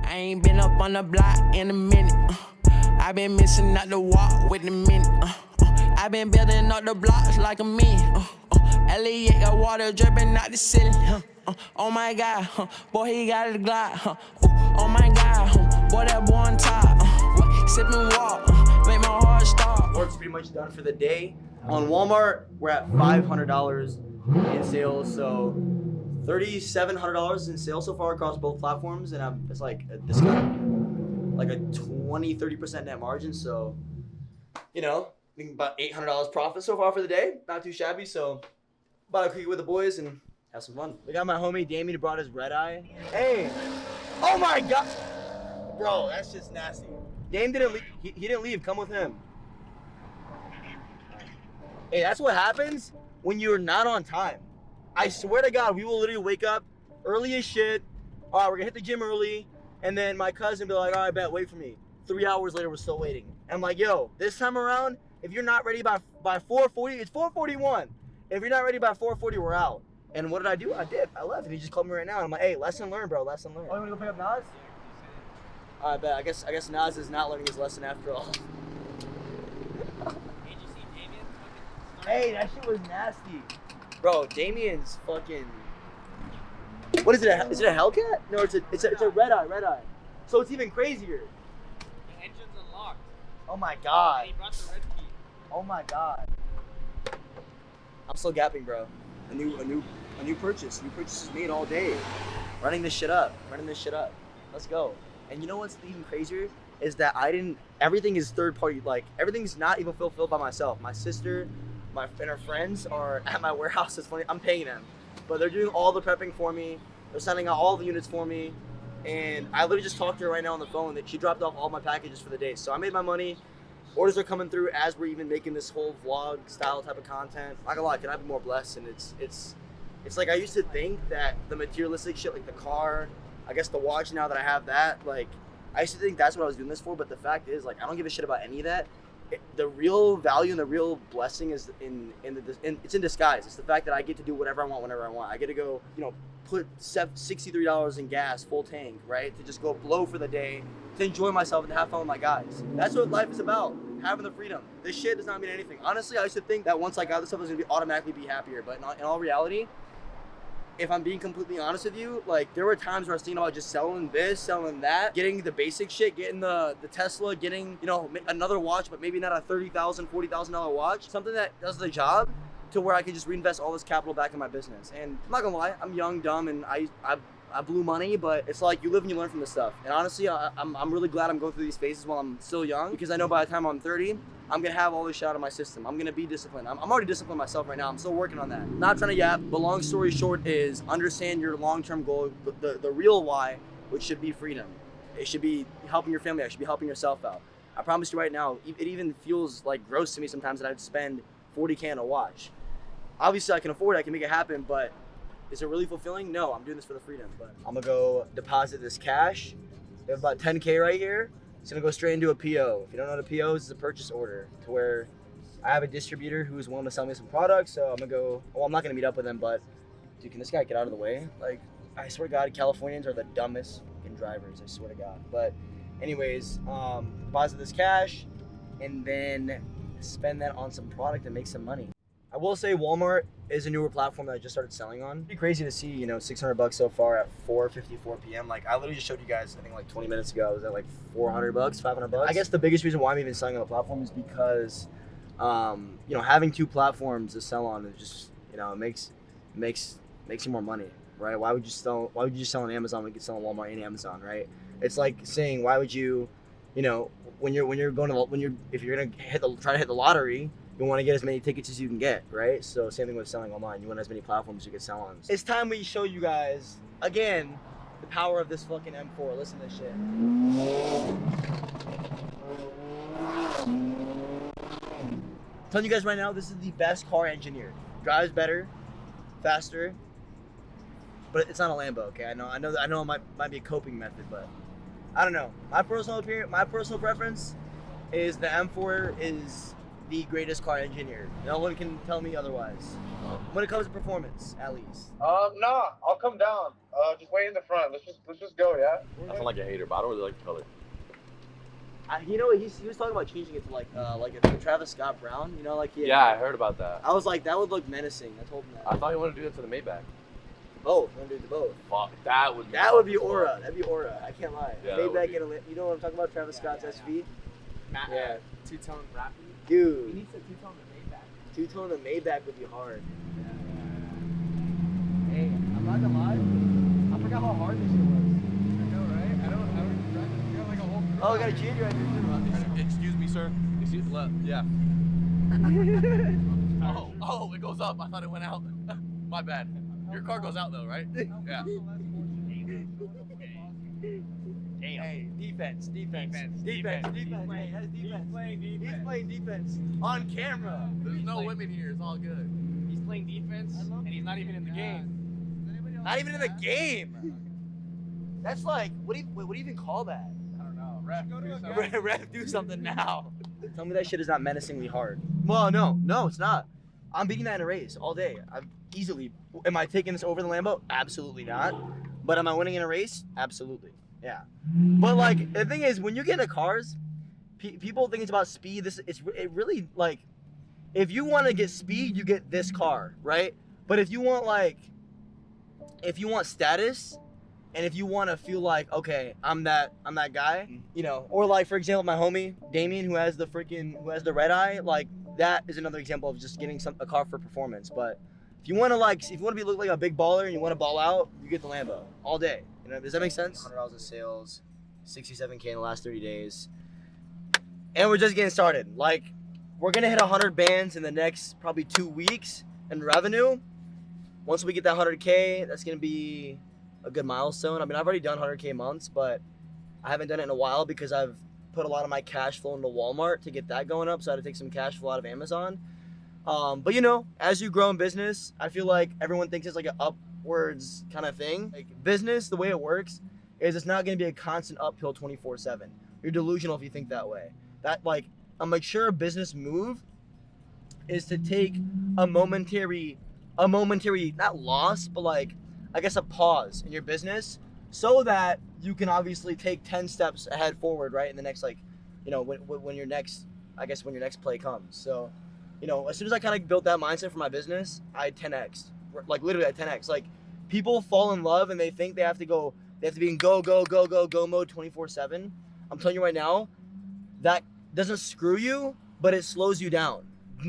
I ain't been up on the block in a minute. I been missing out the walk with the minute. I been building up the blocks like a million. Elliot got water dripping out the ceiling. Oh my God, boy he got a Glock. Oh my God, boy that boy on top. Sip and walk, make my heart stop. Work's pretty much done for the day. On Walmart, we're at $500 in sales, so $3,700 in sales so far across both platforms, and it's like a discount, like a 20-30% net margin. So, you know, I think about $800 profit so far for the day. Not too shabby. So, about to kick it with the boys and have some fun. We got my homie Damien who brought his red eye. Hey, oh my God, bro, that's just nasty. Dame didn't leave. He didn't leave. Come with him. Hey, that's what happens when you're not on time. I swear to God, we will literally wake up early as shit. All right, we're gonna hit the gym early, and then my cousin be like, all right, bet, wait for me. 3 hours later, we're still waiting. And I'm like, yo, this time around, if you're not ready by 4:40, it's 4:41. If you're not ready by 4:40, we're out. And what did I do? I did. I left, and he just called me right now. And I'm like, hey, lesson learned, bro. Lesson learned. Oh, you wanna go pick up Nas? I bet. I guess Nas is not learning his lesson after all. Hey, that shit was nasty. Bro, Damien's fucking... What is it? Is it a Hellcat? No, it's a red eye. So it's even crazier. The engine's unlocked. Oh my God. And he brought the red key. Oh my God. I'm still gapping, bro. A new purchase. New purchases made all day. Running this shit up. Let's go. And you know what's even crazier is that everything is third party. Like, everything's not even fulfilled by myself. My sister, and her friends are at my warehouse. It's funny, I'm paying them, but they're doing all the prepping for me. They're sending out all the units for me, and I literally just talked to her right now on the phone that she dropped off all my packages for the day. So I made my money. Orders are coming through as we're even making this whole vlog style type of content. Not gonna lie, can I be more blessed? And it's like I used to think that the materialistic shit, like the car, I guess the watch, now that I have that, like I used to think that's what I was doing this for. But the fact is, like, I don't give a shit about any of that. The real value and the real blessing is it's in disguise. It's the fact that I get to do whatever I want whenever I want. I get to go, you know, put $63 in gas, full tank, right? To just go blow for the day, to enjoy myself and to have fun with my guys. That's what life is about, having the freedom. This shit does not mean anything. Honestly, I used to think that once I got this stuff, I was gonna automatically be happier. But in all reality, if I'm being completely honest with you, like, there were times where I was thinking about just selling this, selling that, getting the basic shit, getting the Tesla, getting, you know, another watch, but maybe not a $30,000, $40,000 watch, something that does the job, to where I can just reinvest all this capital back in my business. And I'm not gonna lie, I'm young, dumb, and I blew money, but it's like you live and you learn from this stuff. And honestly, I'm really glad I'm going through these phases while I'm still young, because I know by the time I'm 30, I'm gonna have all this shit out of my system. I'm gonna be disciplined. I'm already disciplined myself right now. I'm still working on that. Not trying to yap, but long story short is understand your long-term goal, the real why, which should be freedom. It should be helping your family. I should be helping yourself out. I promise you right now, it even feels like gross to me sometimes that I'd spend $40K on a watch. Obviously I can afford it, I can make it happen, but is it really fulfilling? No, I'm doing this for the freedom. But I'm gonna go deposit this cash. We have about 10K right here. It's gonna go straight into a PO. If you don't know what a PO is, it's a purchase order, to where I have a distributor who's willing to sell me some products. So I'm gonna go, well, I'm not gonna meet up with him, but dude, can this guy get out of the way? Like, I swear to God, Californians are the dumbest fucking drivers, I swear to God. But anyways, deposit this cash and then spend that on some product and make some money. I will say Walmart is a newer platform that I just started selling on. Pretty crazy to see, you know, $600 so far at 4:54 p.m. Like, I literally just showed you guys, I think like 20 minutes ago, I was at like $400, $500. I guess the biggest reason why I'm even selling on the platform is because, you know, having two platforms to sell on is just, you know, it makes you more money, right? Why would you sell on Amazon when you can sell on Walmart and Amazon, right? It's like saying, why would you, you know, if you're gonna try to hit the lottery, you want to get as many tickets as you can get, right? So same thing with selling online. You want as many platforms you can sell on. It's time we show you guys, again, the power of this fucking M4. Listen to this shit. I'm telling you guys right now, this is the best car engineered. Drives better, faster, but it's not a Lambo, okay? I know it might be a coping method, but I don't know. My personal preference is the M4 is the greatest car engineer. No one can tell me otherwise. When it comes to performance, at least. Nah, I'll come down. Just wait in the front. Let's just go, yeah? I sound like a hater, but I don't really like the color. You know, he was talking about changing it to like a Travis Scott Brown. You know, like he had, Yeah, I heard about that. I was like, that would look menacing. I told him that. I thought you wanted to do that to the Maybach. Both. I'm gonna do the both. Fuck, that would be. That would be aura. That'd be aura. I can't lie. Yeah, that would Maybach be. in a you know what I'm talking about? Travis Scott's SV. Yeah. Two-tone rapping. Dude. He needs a two-tone to Maybach. Two-tone and Maybach would be hard. Hey, I'm not gonna lie. I forgot how hard this shit was. I know, right? I don't you got like a whole Oh, I got a ginger right here. Excuse me, sir. Excuse me. Yeah. Oh, it goes up. I thought it went out. My bad. Your car goes out though, right? Yeah. Hey, defense. Hey, that's defense. He's playing He's defense. playing defense on camera. There's no women here. It's all good. He's playing defense, and he's not even in the game. Not even in the game. That's like, what do you even call that? I don't know. Ref, do something. Ref, do something now. Tell me that shit is not menacingly hard. Well, no, it's not. I'm beating that in a race all day. I'm easily. Am I taking this over the Lambo? Absolutely not. But am I winning in a race? Absolutely. Yeah. But like the thing is, when you get into cars, people think it's about speed. It really like, if you want to get speed, you get this car, right? But if you want status, and if you want to feel like, okay, I'm that guy, you know, or like for example, my homie Damien, who has the red eye, like that is another example of just getting a car for performance. But if you want to look like a big baller and you want to ball out, you get the Lambo all day. You know, does that make sense? $100 in sales, 67K in the last 30 days, and we're just getting started. Like, we're gonna hit 100 bands in the next probably 2 weeks in revenue. Once we get that 100K, that's gonna be a good milestone. I mean, I've already done 100K months, but I haven't done it in a while because I've put a lot of my cash flow into Walmart to get that going up, so I had to take some cash flow out of Amazon. But you know, as you grow in business, I feel like everyone thinks it's like an upwards kind of thing. Like business, the way it works is it's not gonna be a constant uphill 24/7. You're delusional if you think that way. That like a mature business move is to take a momentary not loss, but like I guess a pause in your business so that you can obviously take 10 steps ahead forward, right? In the next, like, you know, when your next play comes. So, you know, as soon as I kind of built that mindset for my business, I 10x, like literally at 10x. Like people fall in love and they think they have to be in go mode 24/7. I'm telling you right now, that doesn't screw you, but it slows you down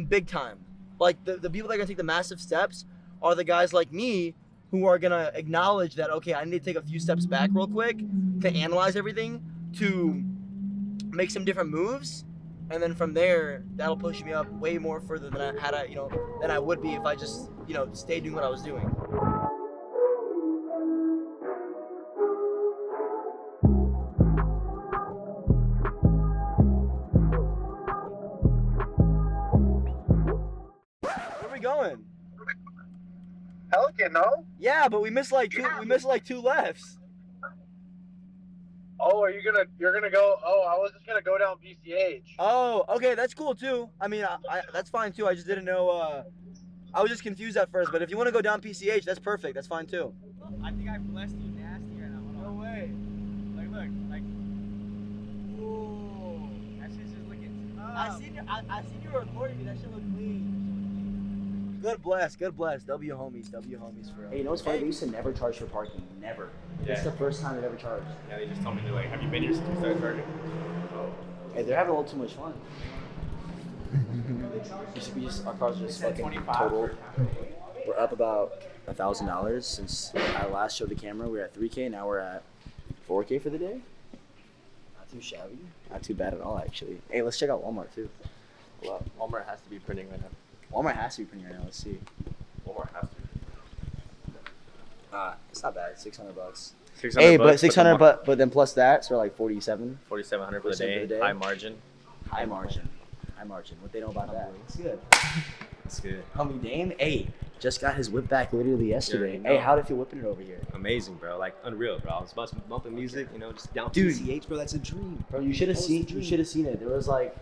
big time. Like the people that are gonna take the massive steps are the guys like me who are gonna acknowledge that, okay, I need to take a few steps back real quick to analyze everything, to make some different moves, and then from there, that'll push me up way more further than I would be if I just, you know, stayed doing what I was doing. Where are we going? Pelican, no? Yeah, but we missed like two lefts. Oh, you're gonna go? Oh, I was just gonna go down PCH. Oh, okay, that's cool too. I mean, I that's fine too. I just didn't know. I was just confused at first. But if you want to go down PCH, that's perfect. That's fine too. I think I blessed you nasty right now. No way. Like, look, like. Ooh, that shit's just looking. I seen you recording me. That shit looked clean. Good bless. W homies for real. Hey, you know what's funny? They used to never charge for parking. Never. Yeah. It's the first time they've ever charged. Yeah, they just told me, they're like, have you been here since we started charging? Hey, they're having a little too much fun. Our cars are just fucking total. We're up about $1,000 since I last showed the camera. We were at 3K, now we're at 4K for the day. Not too shabby. Not too bad at all, actually. Hey, let's check out Walmart too. Well, Walmart has to be printing right now. Walmart has to be printing right now. Let's see. Walmart has to. It's not bad. $600. 600 Hey, bucks, but 600, but then plus that, so like 47. 4,700 for the day. High margin. High margin. What they know about that? It's good. That's good. Homie Dame, hey, just got his whip back literally yesterday. Yeah, Hey, how did it feel whipping it over here? Amazing, bro. Like unreal, bro. I was bumping music, you know, just down Dude. PCH, bro. That's a dream. Bro, you should have That was seen. the dream. You should have seen it. There was like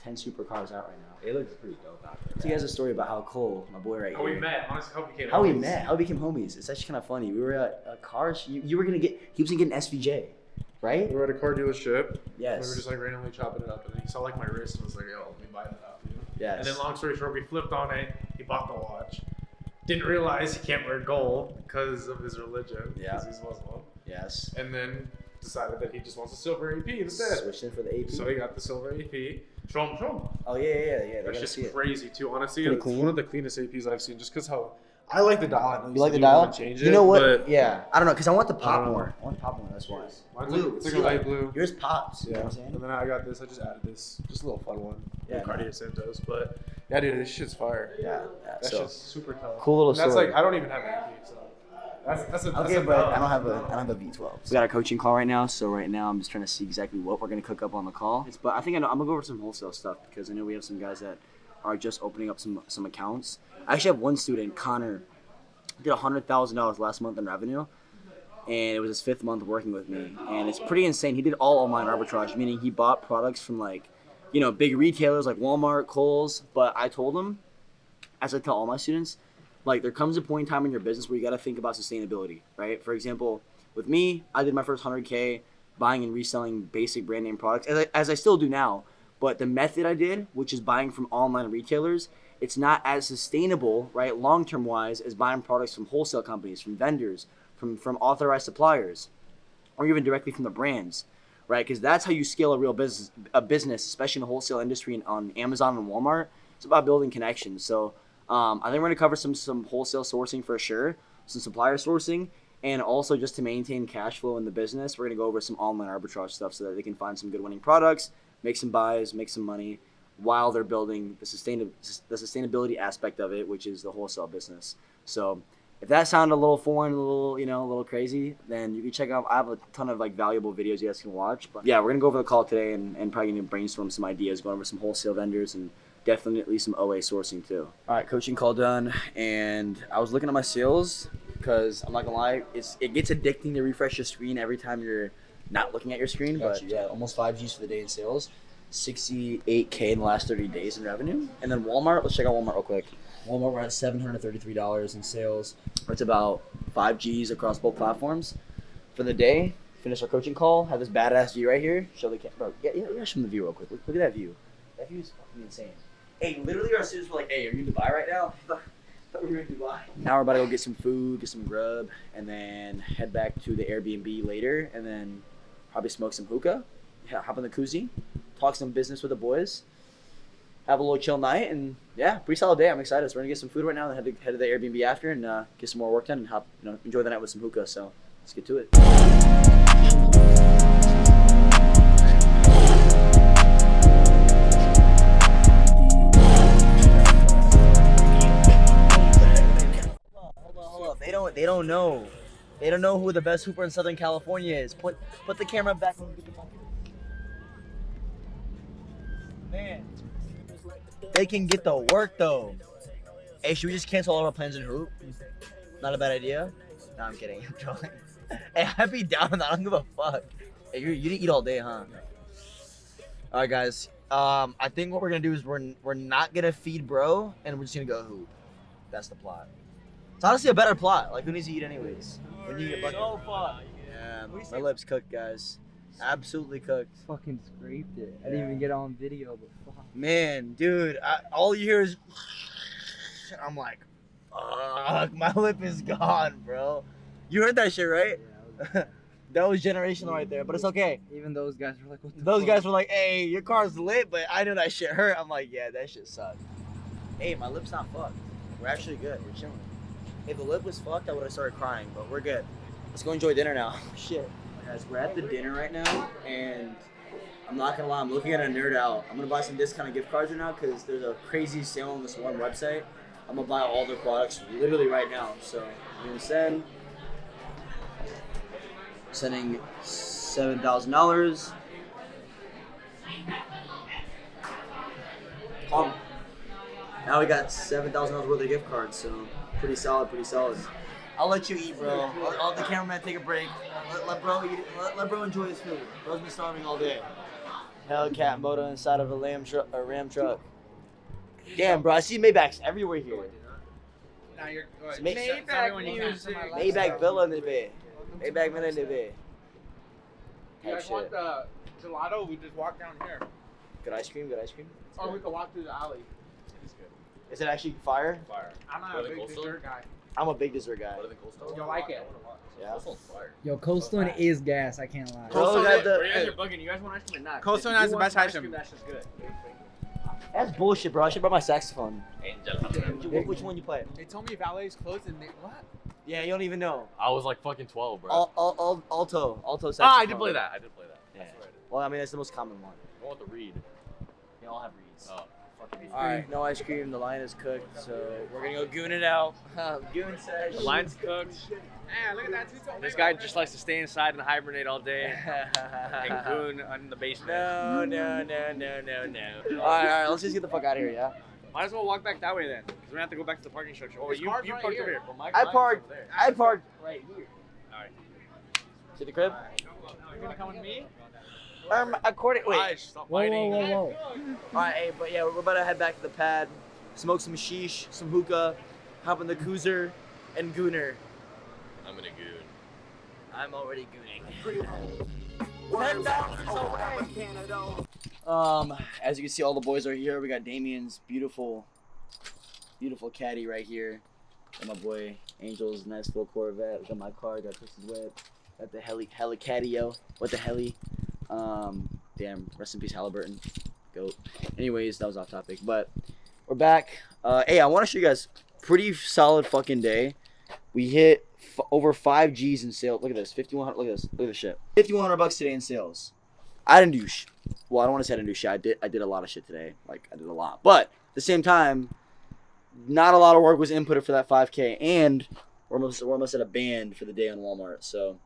10 supercars out right now. It looks pretty dope out there. So you guys a story about how Cole, my boy right How we here. met, honestly, how we became How we homies. met, how we became homies. It's actually kind of funny. We were at a car. You were gonna get. He was gonna get an SVJ, right? We were at a car dealership. Yes. We were just like randomly chopping it up, and then he saw like my wrist and was like, "Yo, let me buy that off you." Yes. And then, long story short, we flipped on it. He bought the watch. Didn't realize he can't wear gold because of his religion. Yeah. Because he's Muslim. Yes. And then decided that he just wants a silver AP instead. Switched in for the AP. So he got the silver AP. Show him. Oh yeah. They That's gotta just see it. crazy too. Honestly, Pretty it's clean. one of the cleanest APs I've seen. Just because how I like the dial. I know You like the said dial? wanna Change You know what? But Yeah. I don't know, cause I want the I pop don't know. more. I want the pop more. That's why. Mine's Blue. Like, it's like See, a light blue. Yours pops. You know Yeah. what I'm saying? And then I got this. I just added this. Just a little fun one. Yeah, Cartier Santos. But yeah, dude, this shit's fire. Yeah. That So shit's super tough. cool little And that's story. like I don't even have an AP, so that's a Okay, but I don't have a V12. We got a coaching call right now, so right now I'm just trying to see exactly what we're gonna cook up on the call. But I think I'm gonna go over some wholesale stuff because I know we have some guys that are just opening up some accounts. I actually have one student, Connor, did $100,000 last month in revenue, and it was his 5th month working with me, and it's pretty insane. He did all online arbitrage, meaning he bought products from like, big retailers like Walmart, Kohl's. But I told him, as I tell all my students, like there comes a point in time in your business where you got to think about sustainability, right? For example, with me, I did my first 100K buying and reselling basic brand name products, as I still do now. But the method I did, which is buying from online retailers, it's not as sustainable, right, long-term wise, as buying products from wholesale companies, from vendors, from authorized suppliers, or even directly from the brands, right? Because that's how you scale a real business, especially in the wholesale industry and on Amazon and Walmart. It's about building connections. So I think we're going to cover some wholesale sourcing for sure, some supplier sourcing, and also just to maintain cash flow in the business, we're going to go over some online arbitrage stuff so that they can find some good winning products, make some buys, make some money, while they're building the sustainability aspect of it, which is the wholesale business. So if that sounded a little foreign, a little crazy, then you can check out. I have a ton of like valuable videos you guys can watch. But yeah, we're gonna go over the call today and probably gonna brainstorm some ideas, going over some wholesale vendors and definitely some OA sourcing too. All right, coaching call done, and I was looking at my sales because I'm not gonna lie, it gets addicting to refresh your screen every time you're not looking at your screen. But yeah, almost 5 G's for the day in sales. 68K in the last 30 days in revenue. And then Walmart, let's check out Walmart real quick. Walmart, we're at $733 in sales. It's about 5 G's across both platforms. For the day, finish our coaching call, have this badass view right here. Show the camera. Yeah, show them the view real quick. Look at that view. That view is fucking insane. Hey, literally our students were like, hey, are you in Dubai right now? I thought we were in Dubai. Now we're about to go get some food, get some grub, and then head back to the Airbnb later, and then probably smoke some hookah, hop in the koozie, talk some business with the boys, have a little chill night, and yeah, pretty solid day. I'm excited. So we're gonna get some food right now, and head to the Airbnb after, and get some more work done, and enjoy the night with some hookah. So let's get to it. Hold up. They don't know. They don't know who the best hooper in Southern California is. Put the camera back on. Man, they can get the work though. Hey, should we just cancel all our plans and hoop? Not a bad idea. No, I'm kidding. I'm trolling. Hey, I'd be down on that. I don't give a fuck. Hey, you didn't eat all day, huh? All right, guys. I think what we're gonna do is we're not gonna feed bro, and we're just gonna go hoop. That's the plot. It's honestly a better plot. Like, who needs to eat anyways? When you get bucket. So fun. Yeah, my lips cooked, guys. Absolutely cooked. Fucking scraped it. I didn't even get it on video, but fuck. Man, dude, all you hear is. I'm like, fuck, my lip is gone, bro. You heard that shit, right? Yeah, That was generational right there, but it's okay. even those guys were like, what the Those fuck? guys were like, hey, your car's lit, but I know that shit hurt. I'm like, yeah, that shit sucked. Hey, my lip's not fucked. We're actually good. We're chilling. If the lip was fucked, I would have started crying, but we're good. Let's go enjoy dinner now. Shit. Guys, we're at the dinner right now, and I'm not gonna lie, I'm looking at a nerd out. I'm gonna buy some discounted gift cards right now because there's a crazy sale on this one website. I'm gonna buy all their products literally right now. So I'm gonna sending $7,000. Calm. Now we got $7,000 worth of gift cards, so pretty solid, pretty solid. I'll let you eat, bro. I'll let the cameraman take a break. Let bro eat. Let bro enjoy his food. Bro's been starving all day. Hellcat motor inside of a Ram truck. Damn, bro, I see Maybachs everywhere here. Now you're. It's Maybach Maybach Villa in the bay. Maybach Villa in the bay. You guys want the gelato? We just walk down here. Good ice cream, good ice cream. Or we could walk through the alley. It's good. Is it actually fire? Fire. I'm not What a are the big Cold dessert guy. I'm a big dessert guy. What are the Cold Stone? You'll like it. Yeah. Cold Stone's fire. Yo, Cold Stone is gas. I can't lie. Cold Stone got the- You guys are bugging. You guys want ice cream or not? Cold Stone has the best ice cream. That's just good. That's bullshit, bro. I should brought my saxophone. Angel. Which one you play? They told me Valet's closed and they what? Yeah, you don't even know. I was like fucking 12, bro. Alto saxophone. Ah, I did play that. Yeah. That's what I did. Well, I mean, that's the most common one. I want the reed. They all have reeds. Oh. Alright, no ice cream. The line is cooked, so we're gonna go goon it out. Goon sesh. The line's cooked. Yeah, look at that. This guy just likes to stay inside and hibernate all day and goon in the basement. No. Alright, let's just get the fuck out of here, yeah? Might as well walk back that way then, because we have to go back to the parking structure. Oh, There's you cars parked right over here. here. Well, my I mine's parked over there. right here. Alright. See the crib? You're gonna come with me? According. Wait. Guys, stop Whoa, fighting. whoa. Alright, hey, but yeah, we're about to head back to the pad, smoke some sheesh, some hookah, hop in the cruiser, and gooner. I'm gonna goon. I'm already gooning. As you can see, all the boys are here. We got Damien's beautiful caddy right here. Got my boy Angel's nice little Corvette. We got my car. Got Chris's whip. Got the Helicadio. What the heli? Damn. Rest in peace, Halliburton. Goat. Anyways, that was off topic, but we're back. Hey, I want to show you guys pretty solid fucking day. We hit over 5 G's in sales. Look at this, 5,100. Look at this. Look at this shit. $5,100 today in sales. I didn't do well, I don't want to say I didn't do shit. I did a lot of shit today. Like, I did a lot. But at the same time, not a lot of work was inputted for that 5K, and we're almost at a band for the day on Walmart. So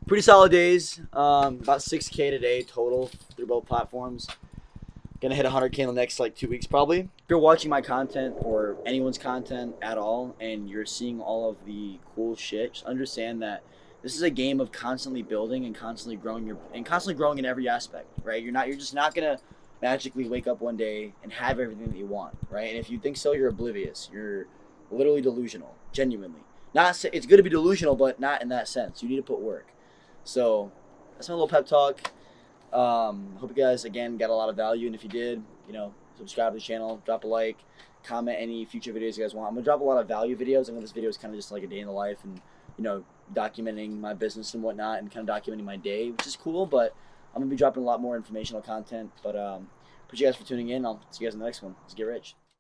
pretty solid days. About 6K today total through both platforms. Gonna hit 100K in the next like 2 weeks probably. If you're watching my content or anyone's content at all, and you're seeing all of the cool shit, just understand that this is a game of constantly building and constantly growing in every aspect, right? You're just not gonna magically wake up one day and have everything that you want, right? And if you think so, you're oblivious. You're literally delusional, genuinely. It's good to be delusional, but not in that sense. You need to put work. So that's my little pep talk. Hope you guys again got a lot of value, and if you did, subscribe to the channel, drop a like, comment any future videos you guys want. I'm gonna drop a lot of value videos. I know this video is kind of just like a day in the life, and documenting my business and whatnot, and kind of documenting my day, which is cool. But I'm gonna be dropping a lot more informational content. But appreciate you guys for tuning in. I'll see you guys in the next one. Let's get rich.